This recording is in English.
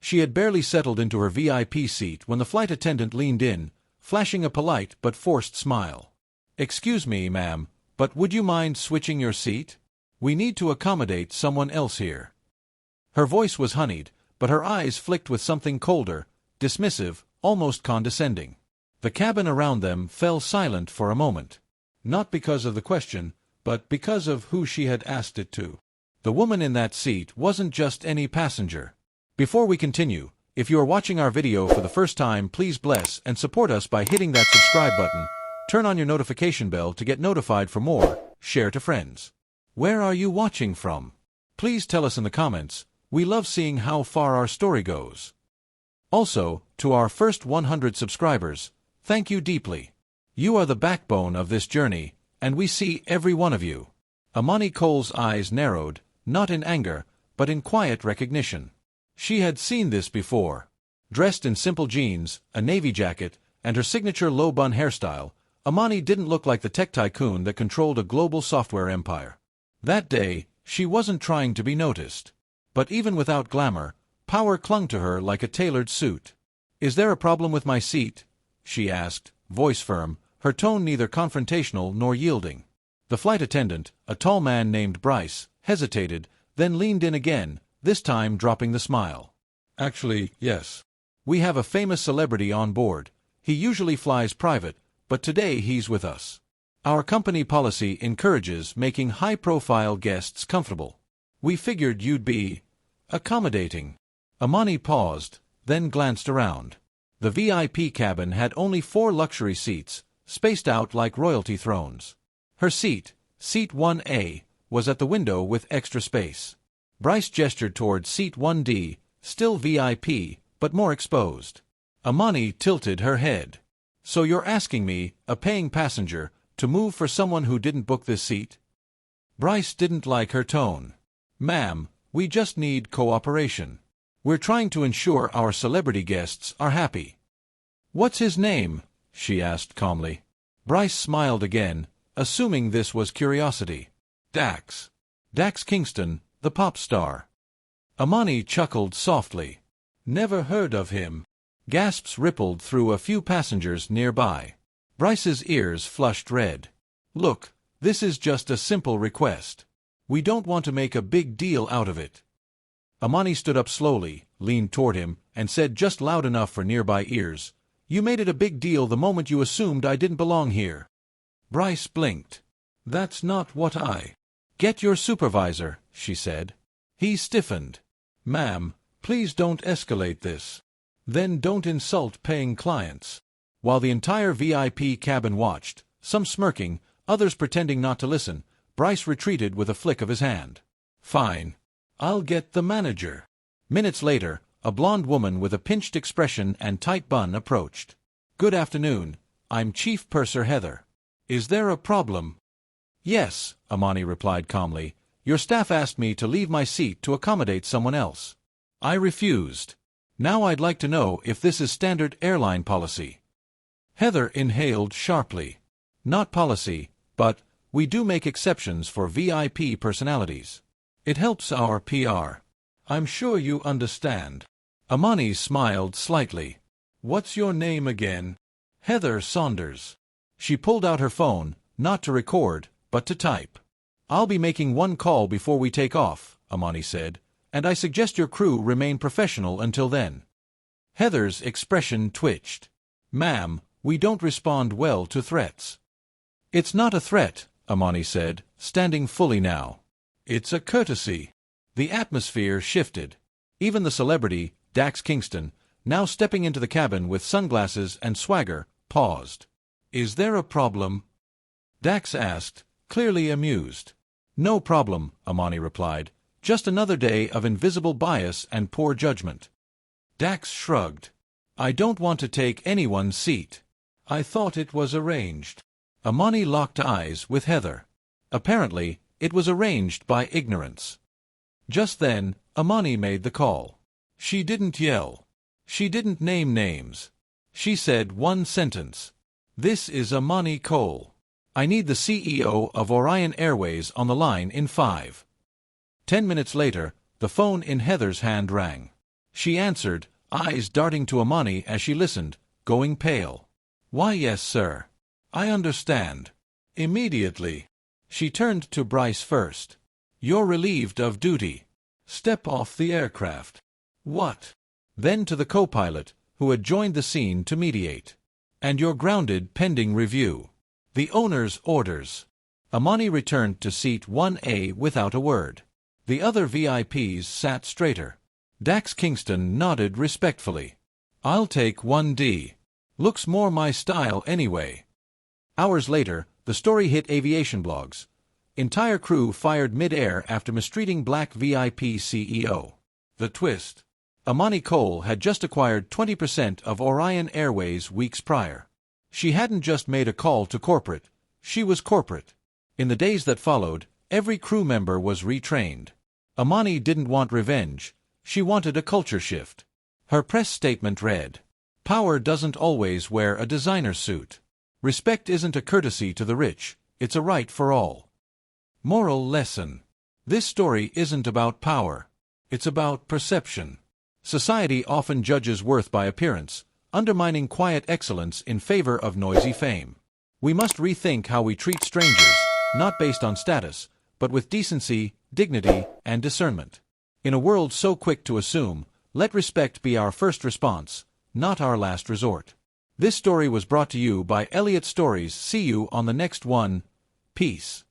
She had barely settled into her VIP seat when the flight attendant leaned in, flashing a polite but forced smile. "Excuse me, ma'am, but would you mind switching your seat? We need to accommodate someone else here." Her voice was honeyed, but her eyes flicked with something colder, dismissive, almost condescending. The cabin around them fell silent for a moment. Not because of the question, but because of who she had asked it to. The woman in that seat wasn't just any passenger. Before we continue, if you are watching our video for the first time, please bless and support us by hitting that subscribe button, turn on your notification bell to get notified for more, share to friends. Where are you watching from? Please tell us in the comments. We love seeing how far our story goes. Also, to our first 100 subscribers, thank you deeply. You are the backbone of this journey, and we see every one of you. Amani Cole's eyes narrowed, not in anger, but in quiet recognition. She had seen this before. Dressed in simple jeans, a navy jacket, and her signature low-bun hairstyle, Amani didn't look like the tech tycoon that controlled a global software empire. That day, she wasn't trying to be noticed. But even without glamour, power clung to her like a tailored suit. "Is there a problem with my seat?" she asked, voice firm, her tone neither confrontational nor yielding. The flight attendant, a tall man named Bryce, hesitated, then leaned in again, this time dropping the smile. "Actually, yes. We have a famous celebrity on board. He usually flies private, but today he's with us. Our company policy encourages making high-profile guests comfortable. We figured you'd be accommodating." Amani paused, then glanced around. The VIP cabin had only 4 luxury seats, spaced out like royalty thrones. Her seat, seat 1A, was at the window with extra space. Bryce gestured toward seat 1D, still VIP, but more exposed. Amani tilted her head. "So you're asking me, a paying passenger, to move for someone who didn't book this seat?" Bryce didn't like her tone. "Ma'am, we just need cooperation. We're trying to ensure our celebrity guests are happy." "What's his name?" she asked calmly. Bryce smiled again, assuming this was curiosity. "Dax. Dax Kingston, the pop star." Amani chuckled softly. "Never heard of him." Gasps rippled through a few passengers nearby. Bryce's ears flushed red. "Look, this is just a simple request. We don't want to make a big deal out of it." Amani stood up slowly, leaned toward him, and said just loud enough for nearby ears, "You made it a big deal the moment you assumed I didn't belong here." Bryce blinked. "That's not what I—" "Get your supervisor," she said. He stiffened. "Ma'am, please don't escalate this. Then don't insult paying clients." While the entire VIP cabin watched, some smirking, others pretending not to listen, Bryce retreated with a flick of his hand. "Fine. I'll get the manager." Minutes later, a blonde woman with a pinched expression and tight bun approached. "Good afternoon. I'm Chief Purser Heather. Is there a problem?" "Yes," Amani replied calmly. "Your staff asked me to leave my seat to accommodate someone else. I refused. Now I'd like to know if this is standard airline policy." Heather inhaled sharply. "Not policy, but we do make exceptions for VIP personalities. It helps our PR. I'm sure you understand." Amani smiled slightly. "What's your name again?" "Heather Saunders." She pulled out her phone, not to record, but to type. "I'll be making one call before we take off," Amani said, "and I suggest your crew remain professional until then." Heather's expression twitched. "Ma'am, we don't respond well to threats." "It's not a threat," Amani said, standing fully now. "It's a courtesy." The atmosphere shifted. Even the celebrity, Dax Kingston, now stepping into the cabin with sunglasses and swagger, paused. "Is there a problem?" Dax asked, clearly amused. "No problem," Amani replied. "Just another day of invisible bias and poor judgment." Dax shrugged. "I don't want to take anyone's seat. I thought it was arranged." Amani locked eyes with Heather. Apparently, it was arranged by ignorance. Just then, Amani made the call. She didn't yell. She didn't name names. She said one sentence. "This is Amani Cole. I need the CEO of Orion Airways on the line in 5." 10 minutes later, the phone in Heather's hand rang. she answered, eyes darting to Amani as she listened, going pale. "Why, yes, sir. I understand." Immediately. She turned to Bryce first. "You're relieved of duty. Step off the aircraft." "What?" Then to the co-pilot, who had joined the scene to mediate. "And you're grounded pending review. The owner's orders." Amani returned to seat 1A without a word. The other VIPs sat straighter. Dax Kingston nodded respectfully. "I'll take 1D. Looks more my style anyway." Hours later, the story hit aviation blogs. Entire crew fired mid-air after mistreating black VIP CEO. The twist. Amani Cole had just acquired 20% of Orion Airways weeks prior. She hadn't just made a call to corporate, she was corporate. In the days that followed, every crew member was retrained. Amani didn't want revenge, she wanted a culture shift. Her press statement read, "Power doesn't always wear a designer suit. Respect isn't a courtesy to the rich, it's a right for all." Moral lesson. This story isn't about power. It's about perception. Society often judges worth by appearance, undermining quiet excellence in favor of noisy fame. We must rethink how we treat strangers, not based on status, but with decency, dignity, and discernment. In a world so quick to assume, let respect be our first response, not our last resort. This story was brought to you by Elliot Stories. See you on the next one. Peace.